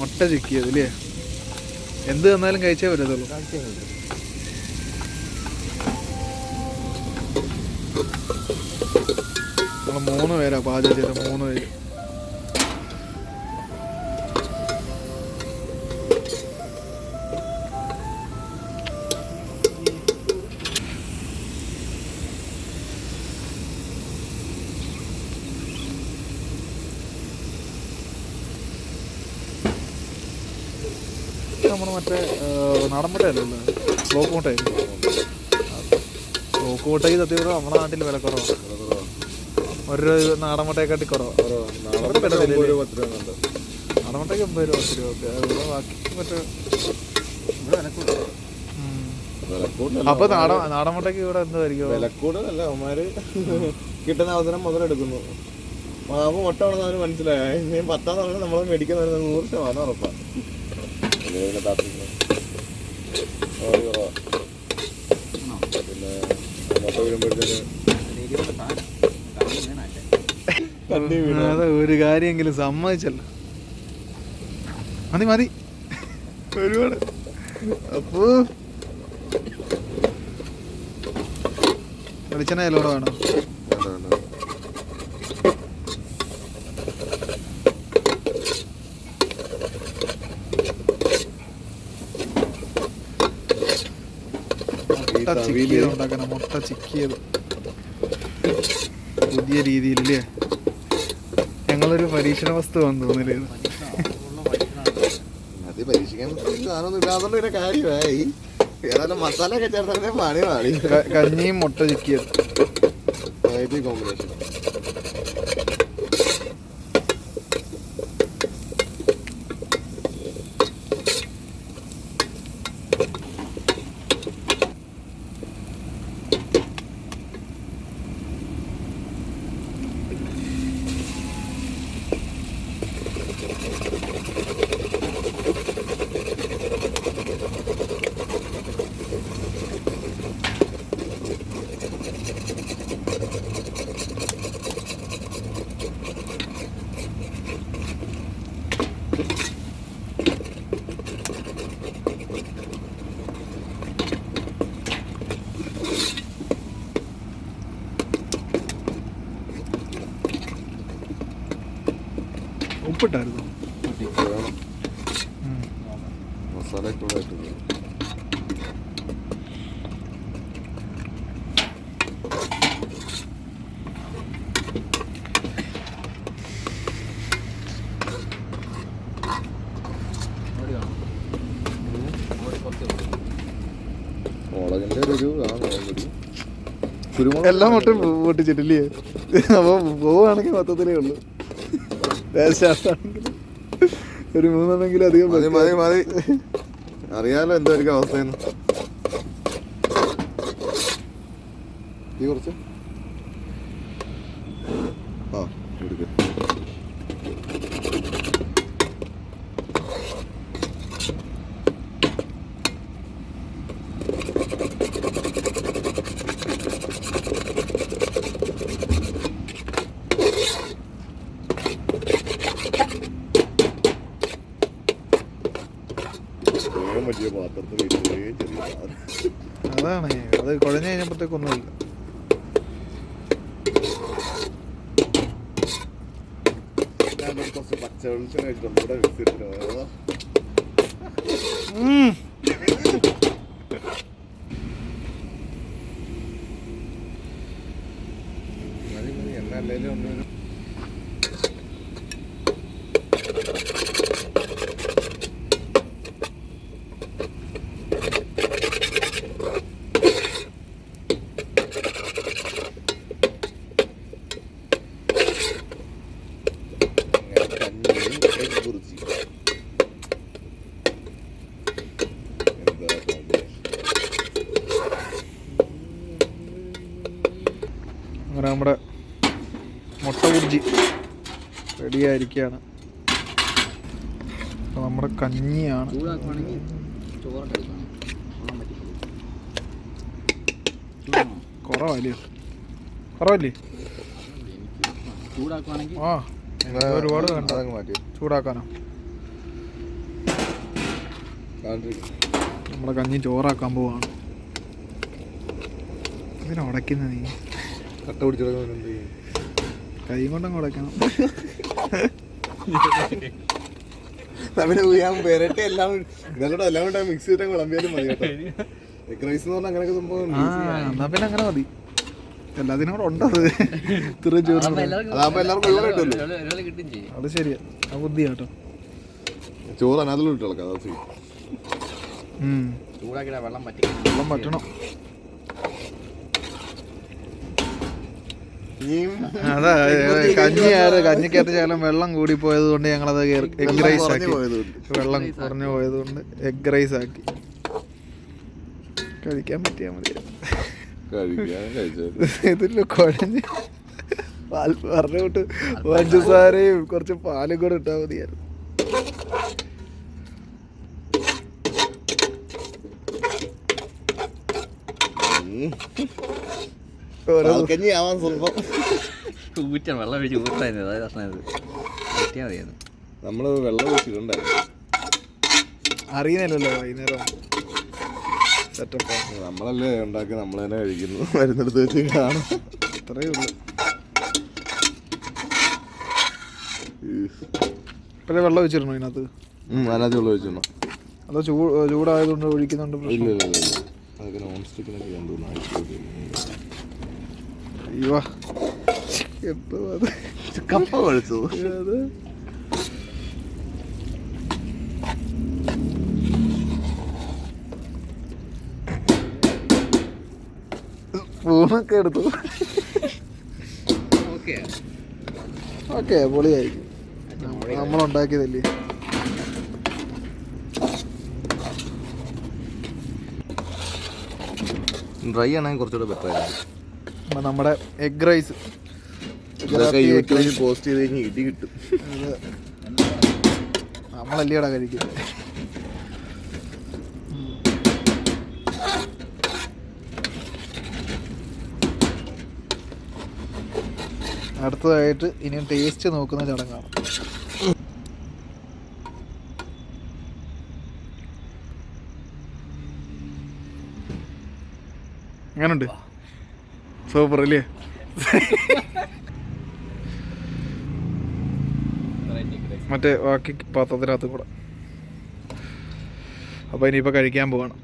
മുട്ട ചിക്കിയത് അല്ലേ? എന്ത് തന്നാലും കഴിച്ചേ പറ്റത്തുള്ളൂ. നമ്മൾ 3 പേരാ പാചകം ചെയ്ത, 3 പേര്. നമ്മൾ മറ്റേ നാടൻ മുട്ടയല്ലല്ലോ, ബ്ലോക്ക് മുട്ടയായിരുന്നു. ബ്ലോക്ക് മുട്ടയ്ക്ക് സത്യം നമ്മുടെ നാട്ടിൽ വില കുറവാണ്. ഒരു നാടൻ മുട്ടയെക്കാട്ടി കുറവാണ്. നാടൻ മുട്ടയ്ക്ക് 50 രൂപ, 10 രൂപ. ബാക്കി മറ്റേ അപ്പൊ നാടൻ മുട്ടയ്ക്ക് ഇവിടെ എന്തായിരിക്കും വില കൂടുതലല്ല. അവന്മാര് കിട്ടുന്ന അവസരം മുതലെടുക്കുന്നു. അപ്പൊ മുട്ട വേണമെന്ന് അവന് മനസ്സിലായ 10 തവണ നമ്മൾ മേടിക്കുന്ന 100% ഉറപ്പാണ്. ഒരു കാര്യമെങ്കിലും സമ്മതിച്ചല്ലോ. മതി ഒരുപാട്. അപ്പോ വെളിച്ചെണ്ണ എല്ലോടെ വേണം. മുട്ട ചിക്കിയത് പുതിയ രീതിയിലല്ലേ? ഞങ്ങളൊരു പരീക്ഷണ വസ്തു വന്നു തോന്നില്ലേ? അത് പരീക്ഷിക്കാൻ ഇല്ലാതെ കാര്യമായി. ഏതായാലും മസാല ഒക്കെ ചേർത്തേ പണി. കഞ്ഞിയും മുട്ട ചിക്കിയത് കോമ്പിനേഷൻ. ഉപ്പിട്ടായിരുന്നു മസാല. മുളകിന്റെ എല്ലാം മുട്ട പൊട്ടിച്ചിട്ടില്ലേ? അപ്പൊ പോവാണെങ്കിൽ മൊത്തത്തിലേ ഉള്ളു. ഒരു 3 അധികം മതി. അറിയാലോ എന്തായിരിക്കും അവസ്ഥയെന്ന്. ഈ കുറച്ച് എടുക്ക. അതാണ് അത് കുഴഞ്ഞു കഴിഞ്ഞപ്പോഴത്തേക്കൊന്നുമില്ല. കുറച്ച് പച്ച വെളിച്ചെണ്ണ വെച്ചിട്ട് ഇവിടെ മിക്സിട്ടോ. എണ്ണ അല്ലേലും ഒന്ന് അങ്ങനെ നമ്മുടെ മുട്ട ബുർജി റെഡിയായിരിക്കുകയാണ്. അപ്പോൾ നമ്മുടെ കഞ്ഞിയാണ്. കുറവല്ലേ ആ ഒരുപാട് വേണ്ട, ചൂടാക്കാനോ. നമ്മുടെ കഞ്ഞി ചോറാക്കാൻ പോവാണ്. ഇതിനെ ഉടയ്ക്കുന്ന നീ കട്ട പിടിച്ചെടുക്കാൻ കൈ കൊണ്ടങ്ങ് ഉടയ്ക്കണം. പെരട്ടെ എല്ലാം ഇതെല്ലാം എല്ലാം കൂടെ മിക്സ് ചെയ്തിട്ട് വിളമ്പിയാലും മതി കേട്ടോ. എഗ് റൈസ് എന്ന് പറഞ്ഞാൽ അങ്ങനെയൊക്കെ സംഭവം. എന്നാ പിന്നെ അങ്ങനെ മതി. എല്ലാത്തിനും കൂടെ ഉണ്ടത് ഇത്രയും ചോറ്. അതാകുമ്പോ എല്ലാവർക്കും വെള്ളം കിട്ടുമല്ലോ. അത് ശരിയാ, ആ ബുദ്ധി കേട്ടോ. ചോറ് അതിലും ഇട്ട് കളക്കാം. വെള്ളം പറ്റണം. അതാ കഞ്ഞിക്കകത്ത് ശകലം വെള്ളം കൂടി പോയത് കൊണ്ട് ഞങ്ങളത് എഗ് റൈസ് ആക്കി. വെള്ളം കുറഞ്ഞു പോയത് കൊണ്ട് എഗ് റൈസ് ആക്കി. കഴിക്കാൻ പറ്റിയാ മതി. ഇതില് കുഴഞ്ഞ് പാൽ പറഞ്ഞോട്ട് പഞ്ചസാരയും കുറച്ച് പാലും കൂടെ ഇട്ടാൽ മതിയായിരുന്നു. നമ്മള് വെള്ളം ഒഴിച്ചിട്ടുണ്ടായിരുന്നു. അറിയുന്നില്ലല്ലോ വൈകുന്നേരം സെറ്റപ്പ്. നമ്മളല്ലേ ഉണ്ടാക്കി നമ്മൾ തന്നെ കഴിക്കുന്നു. മരുന്നെടുത്ത് വെച്ച് കാണാം, അത്രയേ ഉള്ളൂ. ഇപ്പഴേ വെള്ളം ഒഴിച്ചിരണോ ഇതിനകത്ത്? അതിനകത്ത് വെള്ളം ഒഴിച്ചിടണം. അതോ ചൂടായതുകൊണ്ട് ഒഴിക്കുന്നുണ്ട്? ഇല്ല അതൊക്കെ നോൺ സ്റ്റിക്കിനൊക്കെ ചെയ്യാൻ തോന്നുന്നു. അയ്യോ എന്തോ അത് കപ്പ കഴിച്ചു. സ്പൂണൊക്കെ എടുത്തു. ഓക്കെ പൊളിയായിരിക്കും. നമ്മളുണ്ടാക്കിയതല്ലേ. ഡ്രൈ ആണെങ്കിൽ കുറച്ചുകൂടെ ബെറ്റർ ആയിരിക്കും. നമ്മുടെ എഗ് റൈസ് യൂട്യൂബിൽ പോസ്റ്റ് ചെയ്ത് കഴിഞ്ഞാൽ ഇടി കിട്ടും. നമ്മളല്ലേടാ കഴിക്കുന്നത്. അടുത്തതായിട്ട് ഇനിയും ടേസ്റ്റ് നോക്കുന്ന ചടങ്ങാണ്. എങ്ങനുണ്ട്? സൂപ്പർ അല്ലേ? മറ്റേ ബാക്കി പാത്രത്തിനകത്ത് കൂടെ. അപ്പോൾ ഇനിയിപ്പോൾ കഴിക്കാൻ പോവാണ്.